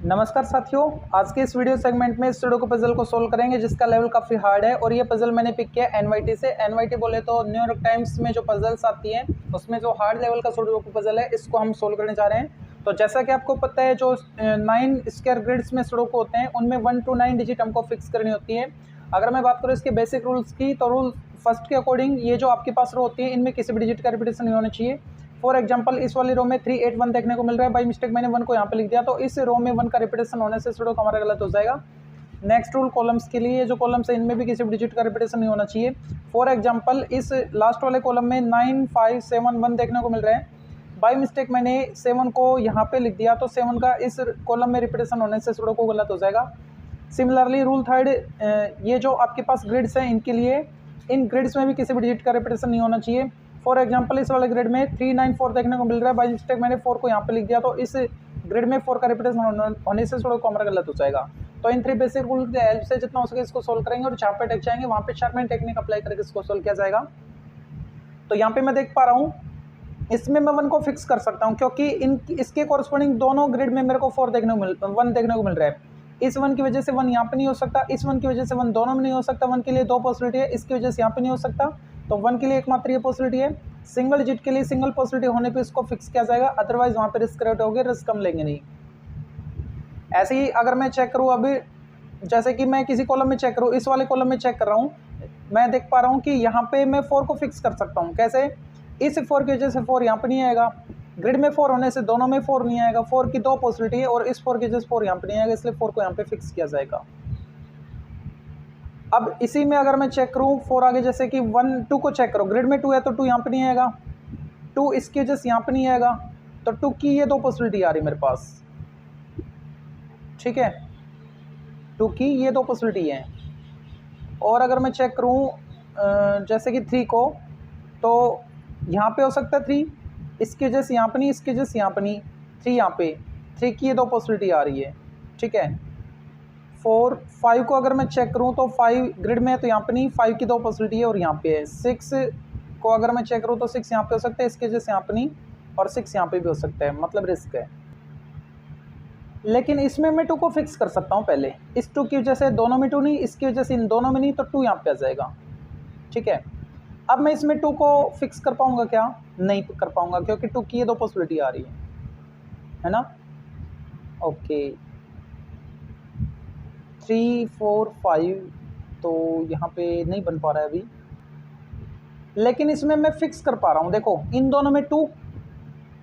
नमस्कार साथियों, आज के इस वीडियो सेगमेंट में सुडोकू पजल को सोल्व करेंगे जिसका लेवल काफ़ी हार्ड है। और ये पजल मैंने पिक किया एनवाईटी से। एनवाईटी बोले तो न्यूयॉर्क टाइम्स में जो पजल्स आती हैं उसमें जो हार्ड लेवल का सुडोकू पजल है इसको हम सोल्व करने जा रहे हैं। तो जैसा कि आपको पता है, जो 9 स्क्वायर ग्रिड्स में सुडोकू होते हैं उनमें 1 to 9 डिजिट हमको फिक्स करनी होती है। अगर मैं बात करूँ इसके बेसिक रूल्स की, तो रूल फर्स्ट के अकॉर्डिंग ये जो आपके पास रो होती है इनमें किसी भी डिजिट का रिपीटेशन नहीं होना चाहिए। फॉर एग्जाम्पल, इस वाली रो में 3 8 1 देखने को मिल रहा है। बाई मिस्टेक मैंने 1 को यहाँ पे लिख दिया, तो इस रो में 1 का रिपीटेशन होने से सुडोकू हमारा गलत हो जाएगा। नेक्स्ट रूल कॉलम्स के लिए, जो कॉलम्स है इनमें भी किसी भी डिजिट का रिपीटेशन नहीं होना चाहिए। फॉर एग्जाम्पल, इस लास्ट वाले कॉलम में 9 5 7 1 देखने को मिल रहा है। बाई मिस्टेक मैंने 7 को यहाँ पे लिख दिया, तो 7 का इस कॉलम में रिपीटेशन होने से सुडोकू गलत हो जाएगा। सिमिलरली रूल थर्ड, ये जो आपके पास ग्रिड्स हैं इनके लिए, इन ग्रिड्स में भी किसी भी डिजिट का रिपीटेशन नहीं होना चाहिए। फॉर एग्जाम्पल, इस वाले ग्रिड में 3 9 4 देखने को मिल रहा है। बाई मिस्टेक मैंने 4 को यहाँ पे लिख दिया, तो इस ग्रिड में 4 का रिपीटेशन होने से सुडोकू हमारा गलत हो जाएगा। तो इन 3 बेसिक रूल की हेल्प से जितना हो सके इसको सोल्व करेंगे और जहाँ पे अटक जाएंगे वहाँ पे शार्पमेंट टेक्निक अप्लाई करके इसको सोल्व किया जाएगा। तो यहाँ पे मैं देख पा रहा हूँ इसमें मैं 1 को फिक्स कर सकता हूँ, क्योंकि इसके कॉरस्पॉन्डिंग दोनों ग्रिड में मेरे को 1 देखने को मिल रहा है। इस 1 की वजह से 1 यहाँ पे नहीं हो सकता, इस 1 की वजह से 1 दोनों में नहीं हो सकता। 1 के लिए 2 पॉसिबिलिटी है, इसकी वजह से यहाँ पे नहीं हो सकता। तो 1 के लिए एकमात्र ये पॉसिबिलिटी है। सिंगल डिजिट के लिए सिंगल पॉसिबिलिटी होने पे इसको फिक्स किया जाएगा, अदरवाइज वहाँ पे रिस्क रेट होगी, रिस्क हम लेंगे नहीं। ऐसे ही अगर मैं चेक करूँ, अभी जैसे कि मैं किसी कॉलम में चेक करूँ, इस वाले कॉलम में चेक कर रहा हूँ, मैं देख पा रहा हूँ कि यहाँ पे मैं 4 को फिक्स कर सकता हूँ। कैसे? इस 4 की वजह से 4 यहाँ पे नहीं आएगा, ग्रिड में 4 होने से दोनों में 4 नहीं आएगा। 4 की 2 पॉसिबिलिटी है और इस 4 की वजह से 4 यहाँ पे नहीं आएगा, इसलिए 4 को यहाँ पे फिक्स किया जाएगा। अब इसी में अगर मैं चेक करूँ 4 आगे, जैसे कि 1 2 को चेक करो, ग्रिड में 2 है तो 2 यहाँ पे नहीं आएगा, 2 इसकी वजह से यहाँ पे नहीं आएगा, तो 2 की ये 2 पॉसिबिलिटी आ रही मेरे पास। ठीक है, 2 की ये 2 पॉसिबिलिटी है। और अगर मैं चेक करूँ जैसे कि 3 को, तो यहाँ पे हो सकता है 3, इसकी वजह से यहाँ पे नहीं, इसकी वजह से यहाँ पे नहीं, 3 यहाँ पे, 3 की ये 2 पॉसिबिलिटी आ रही है। ठीक है, 4 5 को अगर मैं चेक करूँ तो 5 ग्रिड में है तो यहाँ पे नहीं, 5 की 2 पॉसिबिलिटी है और यहाँ पे है। 6 को अगर मैं चेक करूँ तो 6 यहाँ पे हो सकता है, इसकी वजह से यहाँ पे नहीं, और 6 यहाँ पे भी हो सकता है, मतलब रिस्क है। लेकिन इसमें मैं 2 को फिक्स कर सकता हूँ पहले। इस 2 की वजह से दोनों में 2 नहीं, इसकी वजह से इन दोनों में नहीं, तो 2 यहाँ पे आ जाएगा। ठीक है, अब मैं इसमें 2 को फिक्स कर पाऊंगा क्या? नहीं कर पाऊंगा, क्योंकि 2 की ये 2 पॉसिबिलिटी आ रही है ना। ओके, 3 4 5 तो यहाँ पे नहीं बन पा रहा है अभी, लेकिन इसमें मैं फिक्स कर पा रहा हूँ। देखो, इन दोनों में 2,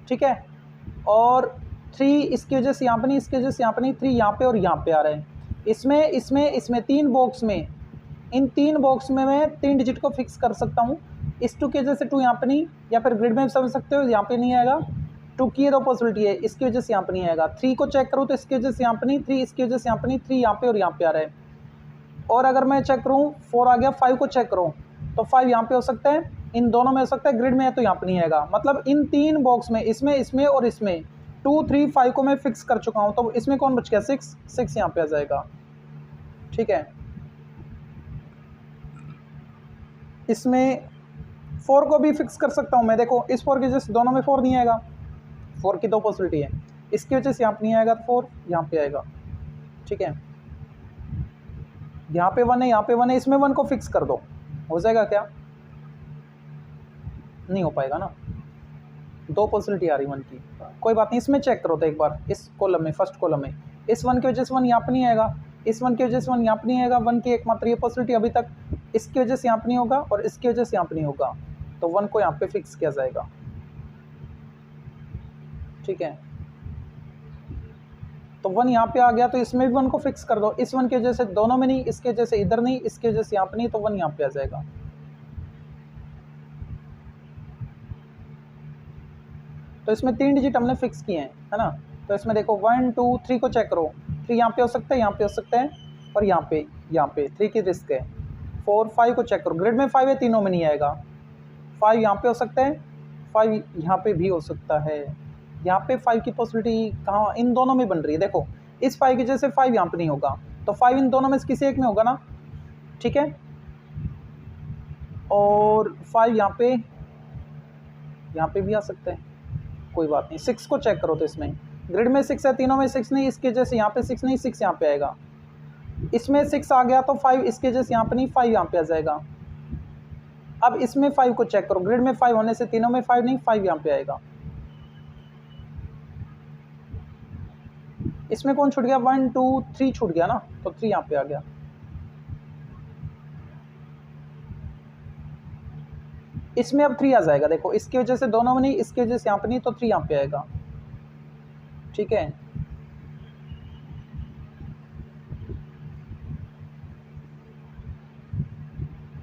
ठीक है, और 3 इसकी वजह से यहाँ पे नहीं, इसकी वजह से यहाँ पे नहीं, 3 यहाँ पे और यहाँ पे आ रहा है। इसमें 3 बॉक्स में, इन 3 बॉक्स में मैं 3 डिजिट को फिक्स कर सकता हूँ। इस 2 की वजह से 2 यहाँ पे नहीं, या फिर ग्रिड में समझ सकते हो यहाँ पे नहीं आएगा। 2 की ये 2 पॉसिबिलिटी है, इसकी वजह से यहाँ पे नहीं आएगा। 3 को चेक करूँ तो इसकी वजह से यहाँ पे नहीं, 3 इसकी वजह से यहाँ पे नहीं, 3 यहाँ पे और यहाँ पे आ रहा है। और अगर मैं चेक करूँ 4 आ गया, 5 को चेक करूँ तो 5 यहाँ पे हो सकता है, इन दोनों में हो सकता है, ग्रिड में है तो यहाँ पे नहीं आएगा। मतलब इन 3 बॉक्स में, इसमें और इसमें 2 3 5 को मैं फिक्स कर चुका हूँ। तो इसमें कौन बच गया? 6 यहाँ पे आ जाएगा। ठीक है, इसमें 4 को भी फिक्स कर सकता हूँ मैं। देखो, इस 4 की वजह से दोनों में 4 नहीं आएगा, 4 की 2 पॉसिबिलिटी है, इसकी वजह से यहाँ पे नहीं आएगा, तो 4 यहाँ पे आएगा। ठीक है, यहाँ पे 1 है, यहाँ पे 1 है, इसमें 1 को फिक्स कर दो, हो जाएगा क्या? नहीं हो पाएगा ना, 2 पॉसिबिलिटी आ रही 1 की। कोई बात नहीं, इसमें चेक करो तो एक बार, इस कॉलम में, फर्स्ट कॉलम में, इस 1 की वजह से 1 यहाँ पे नहीं आएगा, इस 1 की वजह से 1 यहाँ पे नहीं आएगा। 1 की एकमात्र ये पॉसिबिलिटी अभी तक, इसकी वजह से यहाँ पे नहीं होगा और इसकी वजह से यहाँ पे नहीं होगा, तो 1 को यहाँ पे फिक्स किया जाएगा। ठीक है, तो 1 यहाँ पे आ गया, तो इसमें भी 1 को फिक्स कर दो। इस 1 की वजह से दोनों में नहीं, इसकी वजह से इधर नहीं, इसकी वजह से यहाँ पे नहीं, तो 1 यहाँ पे आ जाएगा। तो इसमें 3 डिजिट हमने फिक्स किए हैं, है ना। तो इसमें देखो 1 2 3 को चेक करो, 3 यहाँ पे हो सकता है, यहाँ पे हो सकता है, और यहाँ पे 3 की रिस्क है। 4 5 को चेक करो, ग्रिड में 5 है, तीनों में नहीं आएगा। 5 यहाँ पे हो सकता है, 5 यहाँ पे भी हो सकता है। यहाँ पे 5 की पॉसिबिलिटी कहाँ? इन दोनों में बन रही है। देखो, इस 5 की वजह से 5 यहाँ पे नहीं होगा, तो 5 इन दोनों में से किसी एक में होगा ना। ठीक है, और 5 यहाँ पे भी आ सकते हैं, कोई बात नहीं। 6 को चेक करो तो इसमें ग्रिड में 6 है, तीनों में 6 नहीं, इसके वजह से यहाँ पे 6 नहीं, 6 यहाँ पे आएगा। इसमें 6 आ गया तो 5 इसके वजह से यहाँ पे नहीं, 5 यहाँ पे आ जाएगा। अब इसमें 5 को चेक करो, ग्रिड में 5 होने से तीनों में 5 नहीं, 5 यहाँ पे आएगा। इसमें कौन छूट गया, 1 2 3 छूट गया ना, तो 3 यहाँ पे आ गया। इसमें अब 3 आ जाएगा, देखो इसकी वजह से दोनों में नहीं, इसकी वजह से यहाँ पे नहीं, तो 3 यहाँ पे आएगा। ठीक है,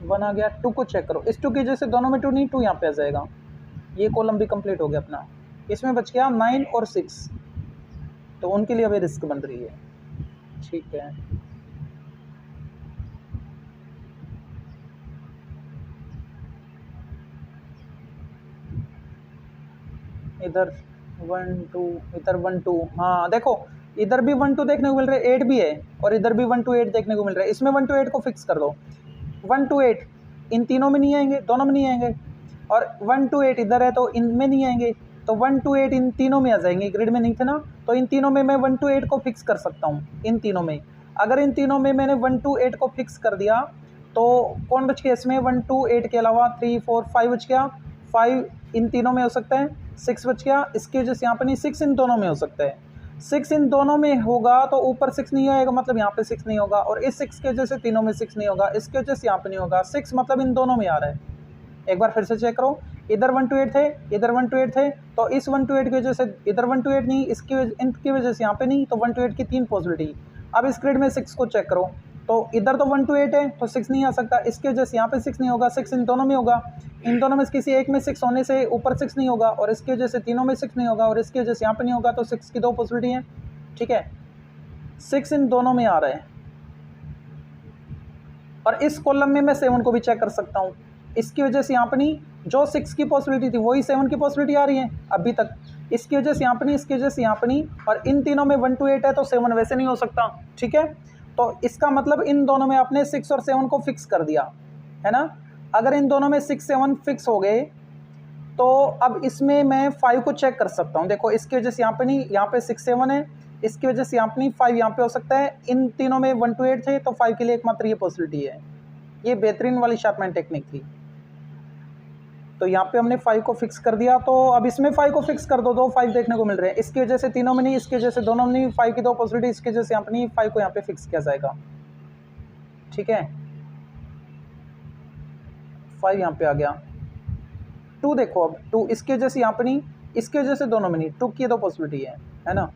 वन आ गया। 2 को चेक करो, इस 2 की वजह से दोनों में 2 नहीं, 2 यहाँ पे आ जाएगा। ये कॉलम भी कंप्लीट हो गया अपना। इसमें बच गया 9 और 6, तो उनके लिए अभी रिस्क बन रही है। ठीक है, इधर 1 2, इधर 1 2, हाँ देखो इधर भी 1 2 देखने को मिल रहा है, 8 भी है, और इधर भी 1 2 8 देखने को मिल रहा है। इसमें 1 2 8 को फिक्स कर दो। 1 2 8 इन तीनों में नहीं आएंगे, दोनों में नहीं आएंगे, और 1 2 8 इधर है तो इनमें नहीं आएंगे, तो 1 2 8 इन तीनों में आ जाएंगे। ग्रिड में नहीं थे ना, तो इन तीनों में मैं 1 2 8 को फिक्स कर सकता हूँ। इन तीनों में, अगर इन तीनों में मैंने 1 2 8 को फिक्स कर दिया तो कौन बच गया इसमें, 1 2 8 के अलावा 3 4 5 बच गया। 5 इन तीनों में हो सकता है, 6 बच गया। इसकी वजह से यहाँ पर नहीं, 6 इन दोनों में हो सकता है। 6 इन दोनों में होगा तो ऊपर 6 नहीं आएगा, मतलब यहाँ पे 6 नहीं होगा, और इस 6 की वजह से तीनों में 6 नहीं होगा, इसकी वजह से यहाँ पे नहीं होगा। 6 मतलब इन दोनों में आ रहा है। एक बार फिर से चेक करो, इधर 1 2 8 थे, इधर 1 2 8 थे, तो इस 1 2 8 की वजह से इधर 1 2 8 नहीं, इनकी वजह से यहाँ पे नहीं, तो 1 2 8 की 3 पॉसिबिलिटी। अब इस ग्रिड में 6 को चेक करो, तो इधर तो 1 2 8 है तो 6 नहीं आ सकता, इसकी वजह से यहाँ पे 6 नहीं होगा। 6 इन दोनों में होगा, इन दोनों में किसी एक में 6 होने से ऊपर 6 नहीं होगा, और इसकी वजह से तीनों में 6 नहीं होगा, और इसकी वजह से यहाँ पे नहीं होगा, तो 6 की 2 पॉसिबिलिटी है। ठीक है, 6 इन दोनों में आ रहा है, और इस कॉलम में मैं 7 को भी चेक कर सकता हूँ। इसकी वजह से यहाँ पर नहीं, जो 6 की पॉसिबिलिटी थी वही 7 की पॉसिबिलिटी आ रही है अभी तक। इसकी वजह से यहाँ पर नहीं, इसकी वजह से यहाँ पर नहीं, और इन तीनों में 1 2 8 है तो 7 वैसे नहीं हो सकता। ठीक है, तो इसका मतलब इन दोनों में आपने 6 और 7 को फिक्स कर दिया है ना। अगर इन दोनों में 6 7 फिक्स हो गए तो अब इसमें मैं 5 को चेक कर सकता हूँ। देखो इसकी वजह से यहाँ पे नहीं, यहाँ पे 6 7 है, इसकी वजह से यहाँ पे नहीं, 5 यहाँ पे हो सकता है। इन तीनों में 1 2 8 थे तो 5 के लिए एकमात्र ये पॉसिबिलिटी है। ये बेहतरीन वाली शार्पमैन टेक्निक थी। तो यहाँ पे हमने 5 को फिक्स कर दिया, तो अब इसमें 5 को फिक्स कर दो, 2 5 देखने को मिल रहे हैं। इसकी वजह से तीनों में नहीं, इसकी वजह से दोनों में नहीं, 5 की 2 पॉसिबिलिटी, इसकी वजह से यहाँ पे नहीं, 5 को यहाँ पे फिक्स किया जाएगा। ठीक है, 5 यहाँ पे आ गया। 2 देखो, अब 2 इसकी वजह से यहाँ पे नहीं, इसकी वजह से दोनों में नहीं, 2 की 2 पॉसिबिलिटी है ना।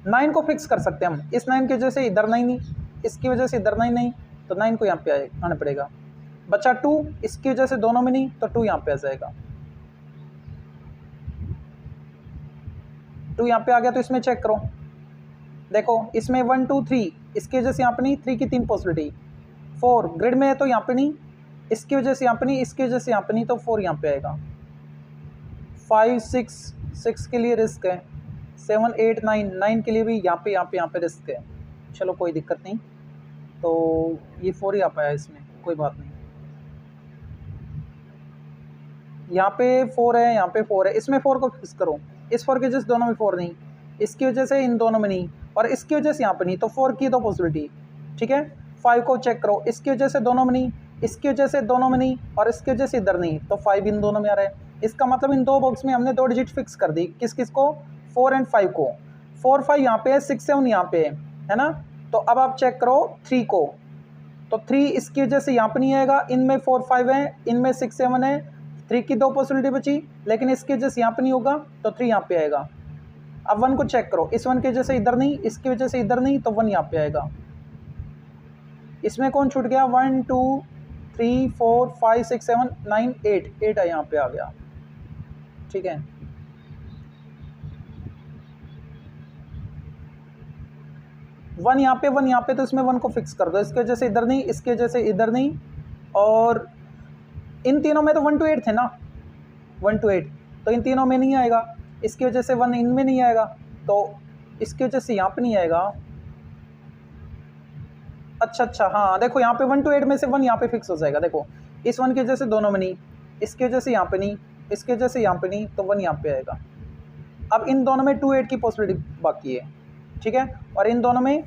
नाइन को फिक्स कर सकते हैं हम, इस 9 की वजह से इधर 9 नहीं, इसकी वजह से इधर 9 नहीं, तो 9 को यहाँ पे आना पड़ेगा। बचा 2, इसकी वजह से दोनों में नहीं, तो 2 यहाँ पे आ जाएगा। 2 यहाँ पे आ गया, तो इसमें चेक करो, देखो इसमें 1 2 3, इसकी वजह से यहाँ पे नहीं, 3 की 3 पॉसिबिलिटी। 4 ग्रिड में है तो यहाँ पे नहीं, इसकी वजह से यहाँ पे नहीं, इसकी वजह से यहाँ पे नहीं, तो 4 यहाँ पे आएगा। 5 6 के लिए रिस्क है। 7 8 9 के लिए भी यहाँ पे रिस्क है। चलो कोई दिक्कत नहीं, तो ये 4 ही आ पाया इसमें, कोई बात नहीं। यहाँ पे 4 है, यहाँ पे 4 है, इसमें 4 को फिक्स करो। इस 4 की वजह से दोनों में 4 नहीं, इसकी वजह से इन दोनों में नहीं, और इसकी वजह से यहाँ पे नहीं, तो 4 की 2 पॉसिबिलिटी। ठीक है, 5 को चेक करो, इसकी वजह से दोनों में नहीं, इसकी वजह से दोनों में नहीं, और इसकी वजह से इधर नहीं, तो 5 इन दोनों में आ रहा है। इसका मतलब इन 2 बॉक्स में हमने 2 डिजिट फिक्स कर दी। किस किस को, 4 और 5 को। 4 5 यहाँ पे है, 6 7 यहाँ पे है ना। तो अब आप चेक करो 3 को, तो 3 इसकी वजह से यहाँ पे नहीं आएगा, इनमें 4 5 है, इनमें 6 7 है, 3 की 2 पॉसिबिलिटी बची, लेकिन इसकी वजह से यहाँ पे नहीं होगा, तो 3 यहाँ पे आएगा। अब 1 को चेक करो, इस 1 की वजह से इधर नहीं, इसकी वजह से इधर नहीं, तो 1 यहाँ पे आएगा। इसमें कौन छूट गया, 1 2 3 4 5 6 7 9 8 है, यहाँ पे आ गया। ठीक है, 1 यहाँ पे, 1 यहाँ पे, तो इसमें 1 को फिक्स कर दो। इसकी वजह से इधर नहीं, इसकी वजह से इधर नहीं, और इन तीनों में तो 1 2 8 थे ना, 1 2 8, तो इन तीनों में नहीं आएगा। इसकी वजह से 1 इनमें नहीं आएगा, तो इसकी वजह से यहाँ पे नहीं आएगा। अच्छा, हाँ देखो यहाँ पे 1 2 8 में से 1 यहाँ पे फिक्स हो जाएगा। देखो इस 1 की वजह से दोनों में नहीं, इसकी वजह से यहाँ पे नहीं, इसके जैसे यहाँ पे नहीं तो 1 यहाँ पे आएगा। अब इन दोनों में 2 8 की पॉसिबिलिटी बाकी है, ठीक है, और इन दोनों में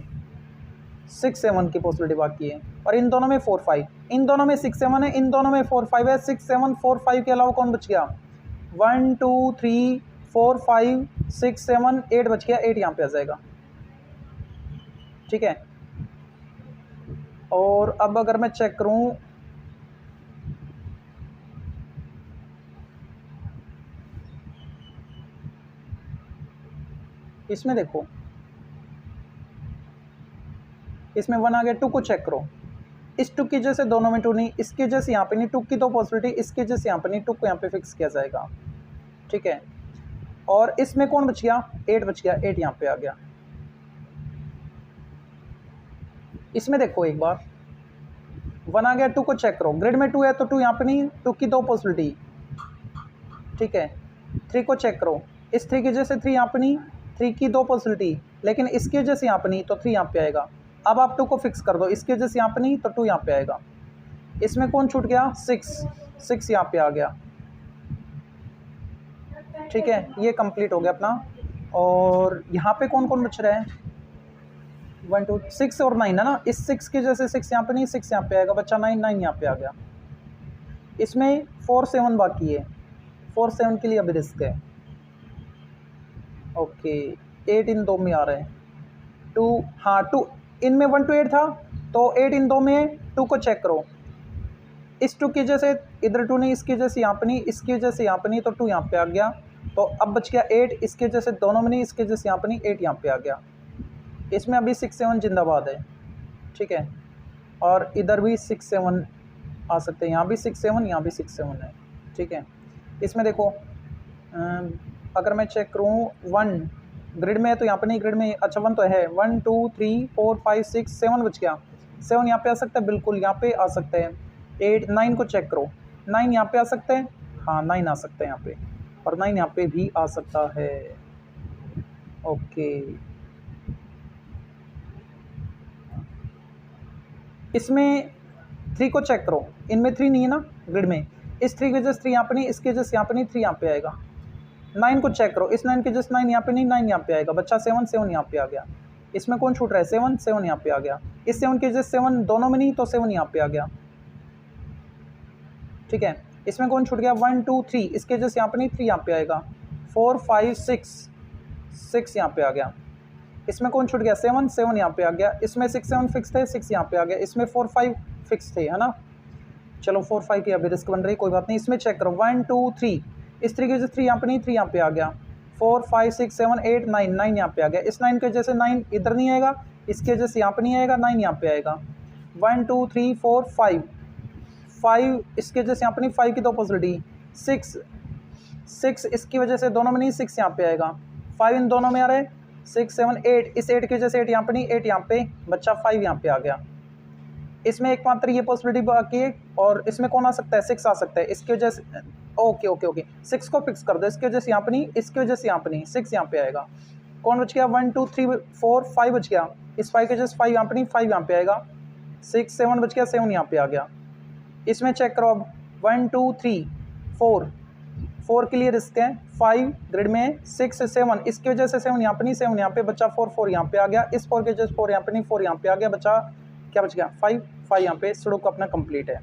6 7 की पॉसिबिलिटी बाकी है, और इन दोनों में 4 5, इन दोनों में 6 7 है, इन दोनों में 4 5 है। 6 7 4 5 के अलावा कौन बच गया? 1 2 3 4 5 6 7 8 बच गया। 8 यहाँ पे आ जाएगा, ठीक है। और अब अगर मैं चेक करूं, इसमें देखो, इसमें 1 आ गया। 2 को चेक करो, इस 2 की जैसे दोनों में 2 नहीं, इसके जैसे यहाँ पे नहीं, 2 की 2 पॉसिबिलिटी, इसके जैसे यहाँ पे नहीं, 2 को यहाँ पे फिक्स किया जाएगा, ठीक है। और इसमें कौन बच गया? 8 बच गया। 8 यहाँ पे आ गया। इसमें देखो एक बार, 1 आ गया। 2 को चेक करो, ग्रिड में 2 है तो 2 यहाँ पे नहीं, 2 की 2 पॉसिबिलिटी, ठीक है। 3 को चेक करो, इस 3 की जैसे 3 यहाँ पे नहीं, 3 की 2 पॉसिबिलिटी, लेकिन इसके जैसे यहाँ पे नहीं तो 3 यहाँ पे आएगा। अब आप 2 को फिक्स कर दो, इसके जैसे यहाँ पे नहीं तो 2 यहाँ पे आएगा। इसमें कौन छूट गया? 6 यहाँ पे आ गया, ठीक है। ये कंप्लीट हो गया अपना। और यहाँ पे कौन कौन बच रहा है? 1 2 6 और 9 है ना, इस 6 के जैसे 6 यहाँ पे नहीं, 6 यहाँ पे आएगा, बच्चा 9 9 यहाँ पे आ गया। इसमें 4 7 बाकी है, 4 7 के लिए अभी रिस्क है, ओके। 8 इन 2 में आ रहा है, 2, हाँ 2 इनमें 1 to 8 था तो 8 इन 2 में। 2 को चेक करो, इस 2 की जैसे इधर 2 नहीं, इसके जैसे यहाँ पे नहीं, इसके जैसे यहाँ पे नहीं तो 2 यहाँ पे आ गया। तो अब बच गया 8, इसके जैसे दोनों में नहीं, इसके जैसे यहाँ पे नहीं, 8 यहाँ पे आ गया। इसमें अभी 6 7 जिंदाबाद है, ठीक है। और इधर भी 6 7 आ सकते हैं, यहाँ भी 6 7, यहाँ भी 6 7 है, ठीक है। इसमें देखो, अगर मैं चेक करूँ 1 ग्रिड में है तो यहाँ पे नहीं, ग्रिड में अच्छा 1 तो है। 1 2 3 4 5 6 7 बच गया। 7 यहाँ पे आ सकता है, बिल्कुल यहाँ पे आ सकते हैं। 8 9 को चेक करो, 9 यहाँ पे आ सकते हैं, हाँ 9 आ सकते हैं यहाँ पे, और 9 यहाँ पे भी आ सकता है, ओके। इसमें 3 को चेक करो, इनमें 3 नहीं है ना ग्रिड में, इस 3 के जैसे 3 यहाँ पे नहीं, इसके जैसे यहाँ पे नहीं, 3 यहाँ पे आएगा। 9 को चेक करो, इस 9 के जैसे 9 यहाँ पे नहीं, 9 यहाँ पे आएगा, बच्चा 7 7 यहाँ पे आ गया। इसमें कौन छूट रहा है? 7 7 यहाँ पे आ गया। इस 7 के जैसे 7 दोनों में नहीं तो 7 यहाँ पे आ गया, ठीक है। इसमें कौन छूट गया? 1 2 3, इसके जैसे यहाँ पे नहीं, 3 यहाँ पे आएगा। 4 5 6 यहाँ पे आ गया। इसमें कौन छूट गया? 7 7 यहाँ पे आ गया। इसमें 6 7 फिक्स थे, 6 यहाँ पे आ गया। इसमें 4 5 फिक्स थे, है ना। चलो 4 5 की अभी रिस्क बन रही, कोई बात नहीं। इसमें चेक करो 1 2 3, इस तरीके से 3 यहाँ पे नहीं, 3 यहाँ पे आ गया। 4 5 6 7 8 9 9 यहाँ पे आ गया। इस 9 के जैसे 9 इधर नहीं आएगा, इसके जैसे यहाँ पे नहीं आएगा, 9 यहाँ पे आएगा। 1 2 3 4 5 5, इसके जैसे यहाँ पे नहीं, 5 की 2 पॉसिबिलिटी। 6 इसकी वजह से दोनों में नहीं, 6 यहाँ पे आएगा। 5 इन दोनों में आ रहा है, 6 7 8, इस 8 के जैसे 8 यहाँ पे नहीं, 8 यहाँ पे, बच्चा 5 यहाँ पे आ गया। इसमें एकमात्र ये पॉसिबिलिटी बाकी है, और इसमें कौन आ सकता है? 6 आ सकता है, इसके वजह से, ओके ओके ओके, 6 को फिक्स कर दो, इसके वजह से यहाँ पे नहीं, इसके वजह से यहाँ पे नहीं, 6 यहाँ पे आएगा। कौन बच गया? 1 2 3 4 5 बच गया। इस 5 के वजह से 5 यहाँ पे नहीं, 5 यहाँ पे आएगा। 6 7 बच गया, 7 यहाँ पे आ गया। इसमें चेक करो अब, 1 2 3 4 के लिए रिस्क है, 5 ग्रिड में, 6 7, इसकी वजह से 7 यहाँ पे नहीं, 7 यहाँ पे, बच्चा 4 4 यहाँ पे आ गया। इस 4 के वजह से 4 यहाँ पे नहीं, 4 यहाँ पे आ गया, बच्चा क्या बच गया? 5 5 यहाँ पे। सुडोकू अपना कंप्लीट है।